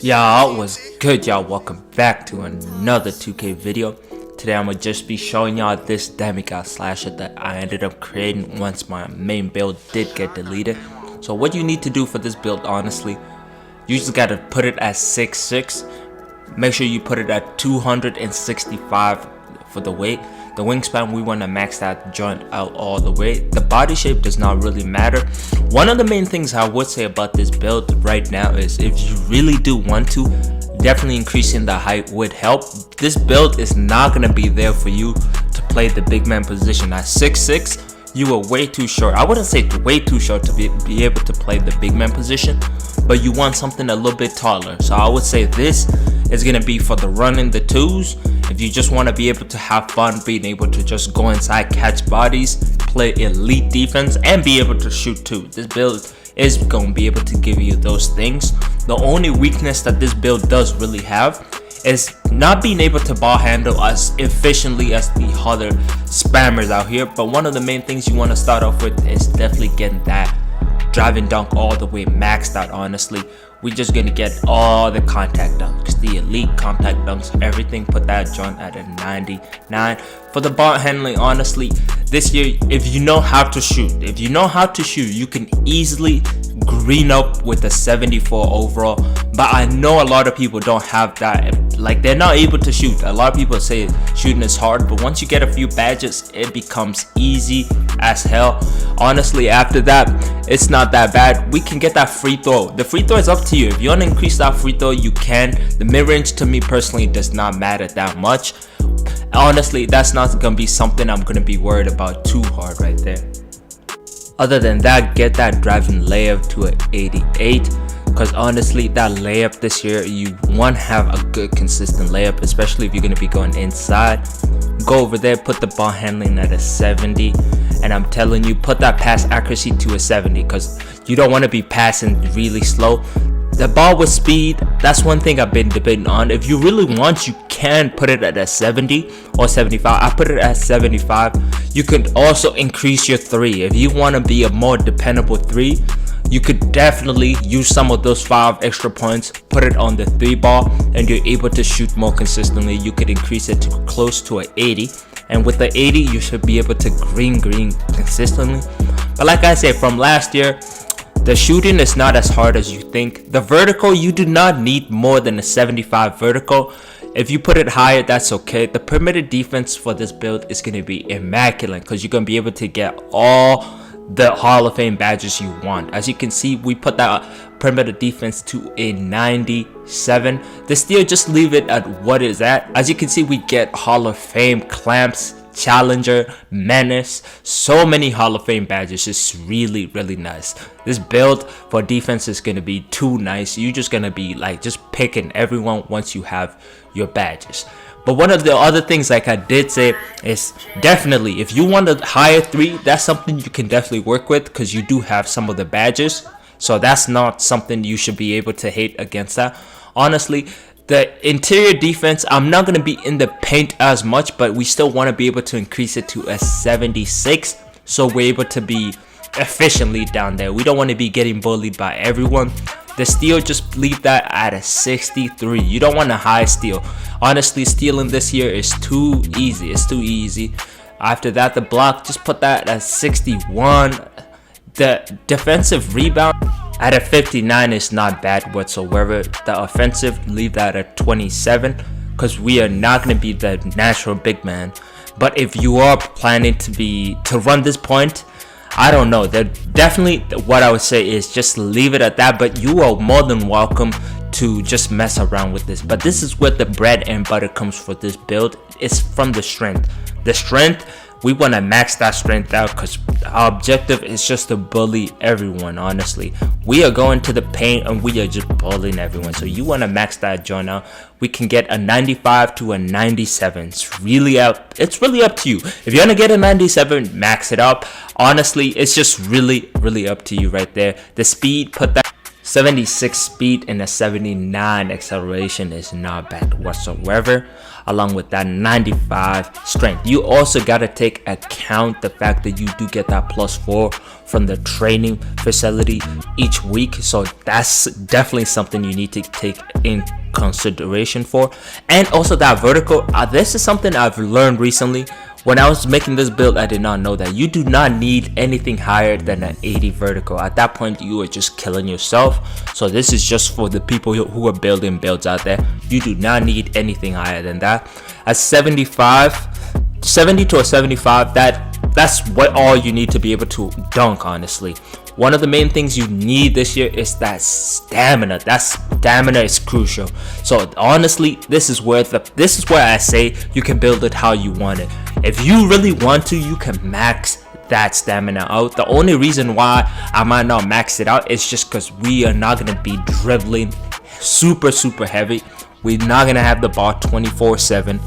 Y'all, what's good, y'all? Welcome back to another 2K video. Today I'm gonna just be showing y'all this demigod slasher that I ended up creating once my main build did get deleted. So what you need to do for this build, honestly, you just gotta put it at 6'6". Make sure you put it at 265 for the weight. The wingspan, we want to max that joint out all the way. The body shape does not really matter. One of the main things I would say about this build right now is if you really do want to, definitely increasing the height would help. This build is not going to be there for you to play the big man position. At 6'6", you are way too short. I wouldn't say way too short to be able to play the big man position, but you want something a little bit taller. So I would say this is going to be for the running the twos. If you just want to be able to have fun being able to just go inside, catch bodies, play elite defense, and be able to shoot too. This build is going to be able to give you those things. The only weakness that this build does really have is not being able to ball handle as efficiently as the other spammers out here. But one of the main things you want to start off with is definitely getting that driving dunk all the way maxed out. Honestly, we're just gonna get all the contact dunks, the elite contact dunks, everything. Put that joint at a 99. For the ball handling, honestly, this year, if you know how to shoot, you can easily green up with a 74 overall. But I know a lot of people don't have that, like they're not able to shoot. A lot of people say shooting is hard, but once you get a few badges, it becomes easy as hell. Honestly, after that, it's not that bad. We can get that free throw. The free throw is up to you. If you want to increase that free throw, you can. The mid-range, to me personally, does not matter that much. Honestly, that's not gonna be something I'm gonna be worried about too hard right there. Other than that, get that driving layup to an 88, because honestly, that layup this year, you want to have a good consistent layup, especially if you're going to be going inside. Go over there, put the ball handling at a 70, and I'm telling you, put that pass accuracy to a 70, because you don't want to be passing really slow. The ball with speed, that's one thing I've been debating on. If you really want, you can put it at a 70 or 75. I put it at 75. You could also increase your 3. If you want to be a more dependable 3, you could definitely use some of those 5 extra points, put it on the 3 ball, and you're able to shoot more consistently. You could increase it to close to an 80, and with the 80, you should be able to green consistently. But like I said, from last year, the shooting is not as hard as you think. The vertical, you do not need more than a 75 vertical. If you put it higher, that's okay. The perimeter defense for this build is going to be immaculate, because you're going to be able to get all the Hall of Fame badges you want. As you can see, we put that perimeter defense to a 97. The steal, just leave it at what is at. As you can see, we get Hall of Fame clamps, Challenger, Menace, so many Hall of Fame badges. It's really nice. This build for defense is going to be too nice. You're just going to be like just picking everyone once you have your badges. But one of the other things, like I did say, is definitely if you want a higher 3, that's something you can definitely work with, because you do have some of the badges. So that's not something you should be able to hate against that. Honestly, the interior defense, I'm not going to be in the paint as much, but we still want to be able to increase it to a 76, so we're able to be efficiently down there. We don't want to be getting bullied by everyone. The steal, just leave that at a 63. You don't want a high steal. Honestly, stealing this year is too easy. It's too easy. After that, the block, just put that at 61. The defensive rebound at a 59 is not bad whatsoever. The offensive, leave that at 27, because we are not going to be the natural big man. But if you are planning to run this point, I don't know. Definitely what I would say is just leave it at that, but you are more than welcome to just mess around with this. But this is where the bread and butter comes for this build. It's from the strength. The strength, we want to max that strength out, because our objective is just to bully everyone. Honestly, we are going to the paint and we are just bullying everyone. So you want to max that joint out. We can get a 95 to a 97. It's really up to you. If you want to get a 97, max it up. Honestly, it's just really up to you right there. The speed, put that 76 speed and a 79 acceleration is not bad whatsoever, along with that 95 strength. You also got to take account the fact that you do get that +4 from the training facility each week. So that's definitely something you need to take in consideration for. And also that vertical, this is something I've learned recently. When I was making this build, I did not know that you do not need anything higher than an 80 vertical. At that point, you are just killing yourself. So this is just for the people who are building builds out there. You do not need anything higher than that. At 70 to a 75, that's what all you need to be able to dunk, honestly. One of the main things you need this year is that stamina. That stamina is crucial. So honestly, this is where I say you can build it how you want it. If you really want to, you can max that stamina out. The only reason why I might not max it out is just because we are not going to be dribbling super heavy. We're not going to have the ball 24/7.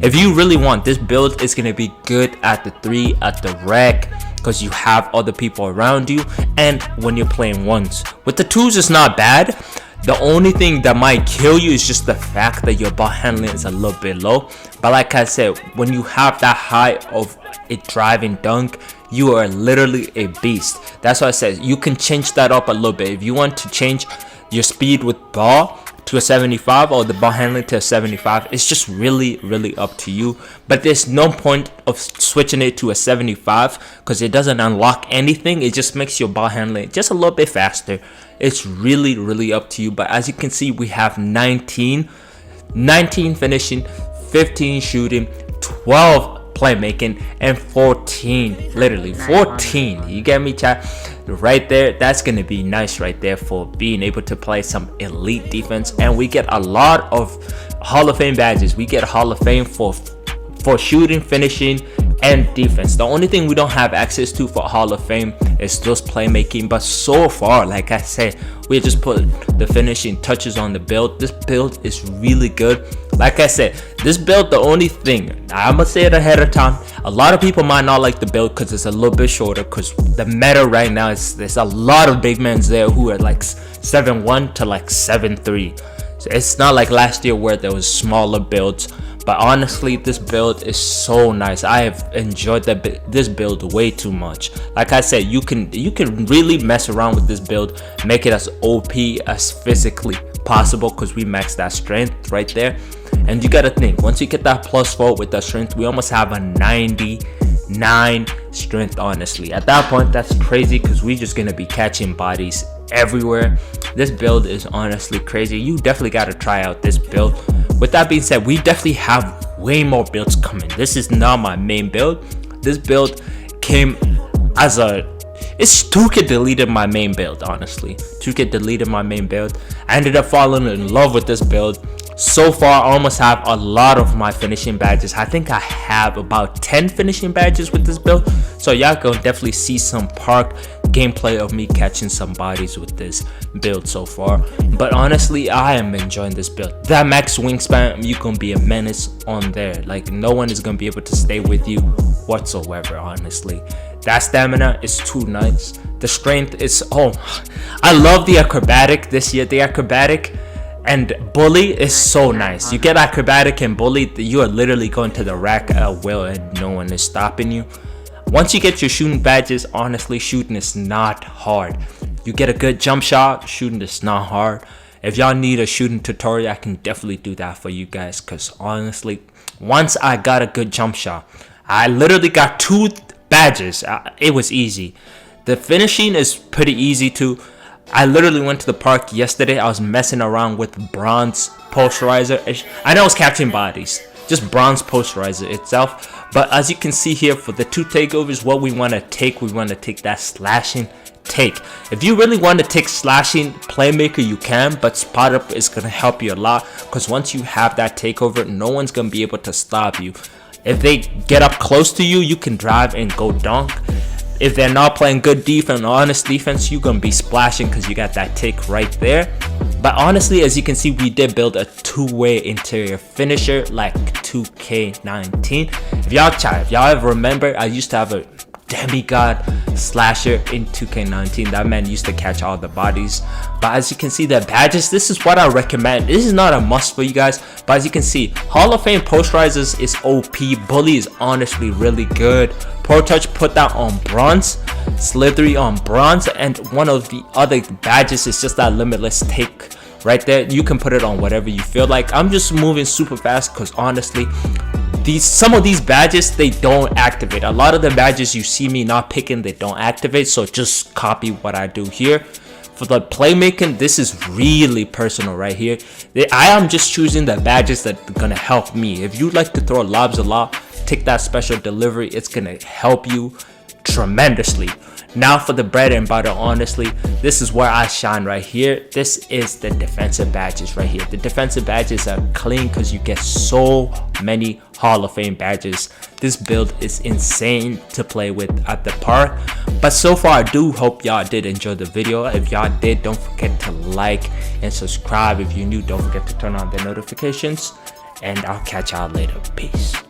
If you really want, this build is going to be good at the 3, at the rec, because you have other people around you, and when you're playing ones. With the 2s, it's not bad. The only thing that might kill you is just the fact that your ball handling is a little bit low. But like I said, when you have that high of a driving dunk, you are literally a beast. That's why I said you can change that up a little bit. If you want to change your speed with ball to a 75 or the ball handling to a 75, it's just really up to you. But there's no point of switching it to a 75 because it doesn't unlock anything. It just makes your ball handling just a little bit faster. It's really up to you. But as you can see, we have 19 finishing, 15 shooting, 12 playmaking, and 14, literally 14. You get me, chat? Right there, that's gonna be nice right there for being able to play some elite defense. And we get a lot of Hall of Fame badges. We get Hall of Fame for shooting, finishing, and defense. The only thing we don't have access to for Hall of Fame is just playmaking. But so far, like I said, we just put the finishing touches on the build. This build is really good. Like I said, this build, the only thing, I'm gonna say it ahead of time, a lot of people might not like the build because it's a little bit shorter, because the meta right now is there's a lot of big men there who are like 7'1" to like 7'3". So it's not like last year where there was smaller builds. But honestly, this build is so nice. I have enjoyed this build way too much. Like I said, you can really mess around with this build, make it as OP as physically possible, because we maxed that strength right there. And you gotta think, once you get that +4 with that strength, we almost have a 99 strength. Honestly, at that point, that's crazy, because we're just gonna be catching bodies everywhere. This build is honestly crazy. You definitely gotta try out this build. With that being said, we definitely have way more builds coming. This is not my main build. This build came as it's 2K deleted my main build, honestly. 2K deleted my main build. I ended up falling in love with this build. So far, I almost have a lot of my finishing badges. I think I have about 10 finishing badges with this build. So y'all gonna definitely see some park gameplay of me catching some bodies with this build so far. But honestly, I am enjoying this build. That max wingspan, you gonna be a menace on there. Like, no one is gonna be able to stay with you whatsoever, honestly. That stamina is too nice. The strength is, I love the acrobatic this year. The acrobatic and bully is so nice. You get acrobatic and bully, you are literally going to the rack at will and no one is stopping you. Once you get your shooting badges, honestly, shooting is not hard. You get a good jump shot, shooting is not hard. If y'all need a shooting tutorial, I can definitely do that for you guys, because honestly, once I got a good jump shot, I literally got 2 badges. It was easy. The finishing is pretty easy too. I literally went to the park yesterday. I was messing around with bronze posterizer. I know it's catching bodies, just bronze posterizer itself. But as you can see here, for the 2 takeovers, what we want to take that slashing take. If you really want to take slashing playmaker, you can, but spot up is going to help you a lot, because once you have that takeover, no one's going to be able to stop you. If they get up close to you, you can drive and go dunk. If they're not playing good defense, honest defense, you're going to be splashing because you got that take right there. But honestly, as you can see, we did build a 2-way interior finisher like 2K19. If y'all ever remember, I used to have a Demigod Slasher in 2K19. That man used to catch all the bodies. But as you can see, the badges, this is what I recommend. This is not a must for you guys, but as you can see, Hall of Fame Posterizers is OP. Bully is honestly really good. Pro Touch, put that on bronze. Slithery on bronze. And one of the other badges is just that Limitless Take right there. You can put it on whatever you feel like. I'm just moving super fast because honestly, some of these badges, they don't activate. A lot of the badges you see me not picking, they don't activate, so just copy what I do here. For the playmaking, this is really personal right here. I am just choosing the badges that are gonna help me. If you like to throw lobs a lot, take that special delivery. It's gonna help you tremendously. Now for the bread and butter, honestly, this is where I shine right here. This is the defensive badges right here. The defensive badges are clean because you get so many Hall of Fame badges. This build is insane to play with at the park. But so far, I do hope y'all did enjoy the video. If y'all did, don't forget to like and subscribe. If you're new, don't forget to turn on the notifications. And I'll catch y'all later. Peace.